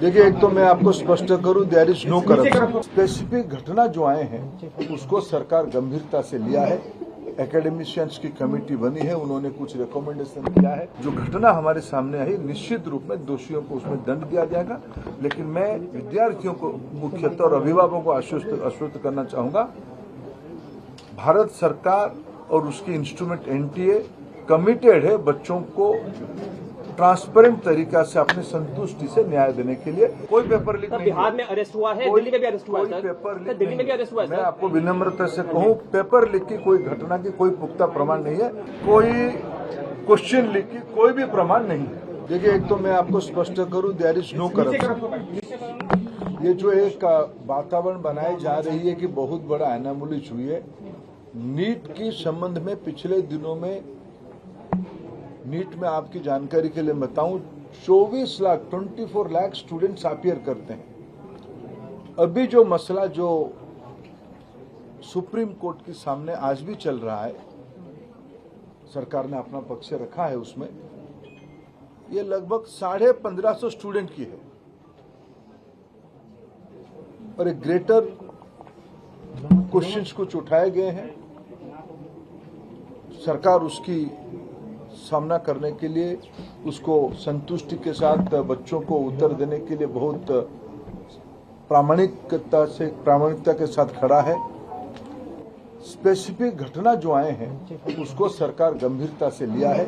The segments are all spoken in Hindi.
देखिए, एक तो मैं आपको स्पष्ट करूं, there is no corruption. Specific घटना जो आए हैं उसको सरकार गंभीरता से लिया है। एकेडमिशियंस की कमेटी बनी है, उन्होंने कुछ रिकमेंडेशन किया है। जो घटना हमारे सामने आई, निश्चित रूप में दोषियों को उसमें दंड दिया जाएगा। लेकिन मैं विद्यार्थियों को मुख्यतः और अभिभावकों को आश्वस्त करना चाहूंगा, भारत सरकार और उसकी इंस्ट्रूमेंट एनटीए कमिटेड है बच्चों को ट्रांसपेरेंट तरीका से अपनी संतुष्टि से न्याय देने के लिए। कोई पेपर लीक नहीं। बिहार में अरेस्ट हुआ है, दिल्ली में भी अरेस्ट हुआ है, पेपर लीक दिल्ली में भी अरेस्ट हुआ है। मैं आपको विनम्रता से कहूं, पेपर लीक की कोई घटना की कोई पुख्ता प्रमाण नहीं है, कोई क्वेश्चन लीक की कोई भी प्रमाण नहीं है। देखिए, एक तो मैं आपको स्पष्ट करूं, देयर इज नो करप्शन। ये जो एक वातावरण बनाई जा रही है कि बहुत बड़ा एनामोली हुई है नीट की संबंध में। पिछले दिनों में नीट में आपकी जानकारी के लिए बताऊं, 24 लाख स्टूडेंट्स अपीयर करते हैं। अभी जो मसला जो सुप्रीम कोर्ट के सामने आज भी चल रहा है, सरकार ने अपना पक्ष रखा है उसमें, ये लगभग 1550 स्टूडेंट की है और एक ग्रेटर क्वेश्चंस कुछ उठाए गए हैं। सरकार उसकी सामना करने के लिए, उसको संतुष्टि के साथ बच्चों को उत्तर देने के लिए बहुत प्रामाणिकता के साथ खड़ा है। स्पेसिफिक घटना जो आए हैं उसको सरकार गंभीरता से लिया है।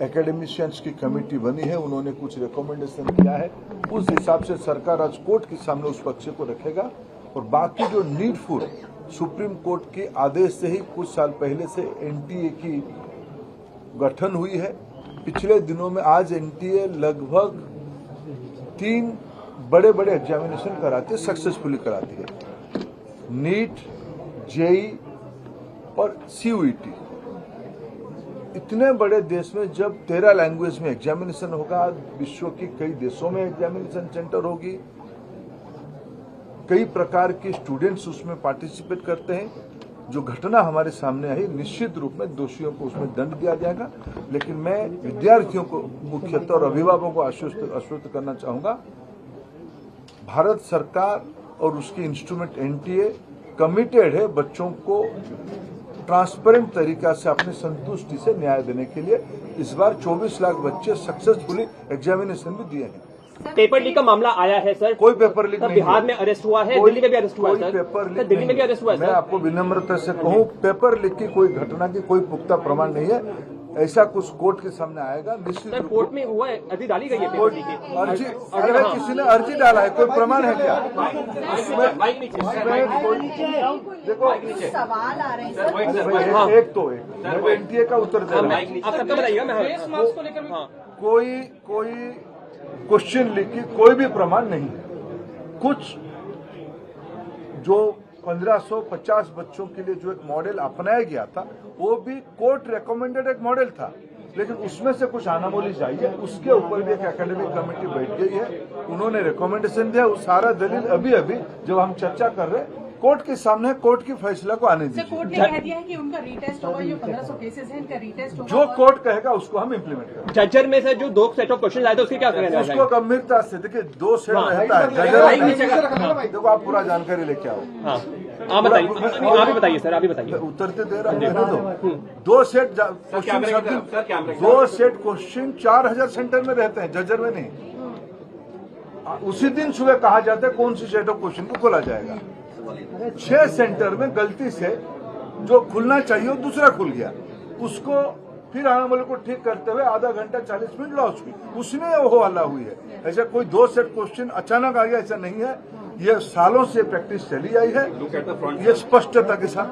एकेडमिशियंस की कमेटी बनी है, उन्होंने कुछ रिकमेंडेशन किया है। उस हिसाब से सरकार आज कोर्ट के सामने उस पक्ष को रखेगा और बाकी जो नीडफुल सुप्रीम कोर्ट के आदेश से ही कुछ साल पहले से एनटीए की गठन हुई है। पिछले दिनों में आज एनटीए लगभग 3 बड़े बड़े एग्जामिनेशन कराती है, सक्सेसफुली कराती है। नीट, जेई और सीयूईटी। इतने बड़े देश में जब 13 लैंग्वेज में एग्जामिनेशन होगा, विश्व के कई देशों में एग्जामिनेशन सेंटर होगी, कई प्रकार के स्टूडेंट्स उसमें पार्टिसिपेट करते हैं। जो घटना हमारे सामने आई, निश्चित रूप में दोषियों को उसमें दंड दिया जाएगा। लेकिन मैं विद्यार्थियों को मुख्यतः और अभिभावकों को आश्वस्त करना चाहूंगा, भारत सरकार और उसकी इंस्ट्रूमेंट एनटीए कमिटेड है बच्चों को ट्रांसपेरेंट तरीका से अपनी संतुष्टि से न्याय देने के लिए। इस बार 24 लाख बच्चे सक्सेसफुली एग्जामिनेशन भी दिए हैं। पेपर लीक का मामला आया है सर, कोई पेपर लीक नहीं। बिहार में अरेस्ट हुआ है, दिल्ली में भी अरेस्ट हुआ है, पेपर लीक दिल्ली में भी अरेस्ट हुआ है। मैं आपको विनम्रता से कहूं, पेपर लीक की कोई घटना की कोई पुख्ता प्रमाण नहीं है। ऐसा कुछ कोर्ट के सामने आएगा निश्चित। सर, कोर्ट में हुआ है, अर्जी डाली गई है पेपर लीक की। अर्जी अगर किसी ने अर्जी डाला है, कोई प्रमाण है क्या? देखो, सवाल आ रहे हैं। एक तो एनटीए का उत्तर दे रहा है। आप सबका बताइएगा। कोई क्वेश्चन लीक की कोई भी प्रमाण नहीं है। कुछ जो 1550 बच्चों के लिए जो एक मॉडल अपनाया गया था, वो भी कोर्ट रिकमेंडेड एक मॉडल था, लेकिन उसमें से कुछ अनामोलीज आई है। उसके ऊपर भी एक एकेडमिक कमेटी बैठ गई है, उन्होंने रिकमेंडेशन दिया। वो सारा दलील अभी जब हम चर्चा कर रहे हैं, कोर्ट के सामने कोर्ट की फैसला को आने दीजिए। कोर्ट ने कह दिया है कि उनका रीटेस्ट होगा, जो 1500 केसेस हैं इनका रीटेस्ट होगा। जो कोर्ट कहेगा उसको हम इम्प्लीमेंट करेंगे। जजर में से जो 2 सेट ऑफ क्वेश्चन आए थे उसके क्या करेंगे? उसको गंभीरता से देखिए, 2 सेट रहता है जजर। देखो, आप पूरा जानकारी लेके आओ। आप बताइए, आप ही बताइए सर, आप ही बताइए। उत्तर तो दे रहा हूँ। 2 set question 2 set question 4000 centre में रहते हैं, जजर में नहीं। उसी दिन सुबह कहा जाता है कौन सी सेट ऑफ क्वेश्चन को खोला जाएगा। 6 सेंटर में गलती से जो खुलना चाहिए वो दूसरा खुल गया, उसको फिर अनामोली को ठीक करते हुए आधा घंटा 40 मिनट लॉस हुई, उसमें वो हल्ला हुई है। ऐसा कोई 2 सेट क्वेश्चन अचानक आ गया, ऐसा नहीं है। ये सालों से प्रैक्टिस चली आई है, ये स्पष्टता के साथ।